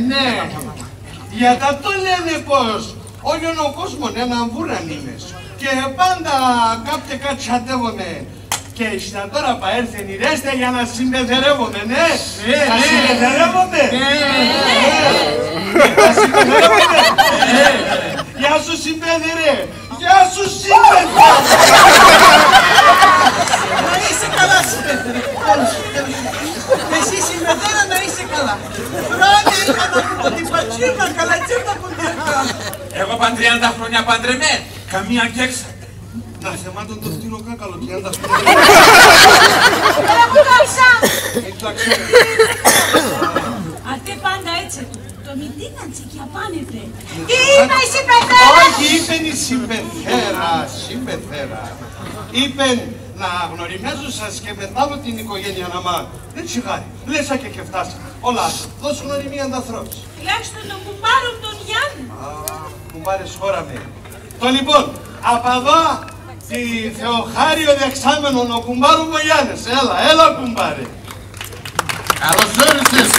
Ναι. Γιατί το λένε πως όλοι ο κόσμος έναν βούραν είναι και πάντα κάποτε κάτι σαντεύομαι και ύστερα τώρα παέρθεν η ρέστα για να συμπεθερεύομαι, ναι. Να συμπεθερεύομαι. Να συμπεθερεύομαι. Γεια σου συμπέθερε. Γεια σου συμπέθερε. Να είσαι καλά συμπέθερε. Εσύ συμπεθέρα να είσαι καλά. Χρόνια είχα να πω την πατσίνα καλατσίνα που διακά. Εγώ παν 30 χρόνια παντρεμένη. Καμία κέξα. Να θεμάτων το φτύνο κάκαλο 30 χρόνια. Έλα μου κόψα. Εντάξει. Αυτή πάντα έτσι. Το μητίνατσε και απάνευε. Είπε η συμπεθέρα. Όχι, είπεν η συμπεθέρα. Είπεν να γνωριμέζω σας και μετά από την οικογένεια να μάθω. Δεν τσιγάρει. Λες και φτάσα. Όλα. Δώσ' γνωριμία ανθρώπους. Τουλάχιστον τον κουμπάρο τον Γιάννη. Κουμπάρες χώρα με. Το λοιπόν, από εδώ τη Θεοχάριο δεξάμενον ο κουμπάρο μου Γιάννης. Έλα κουμπάρε. Καλώς όρισες.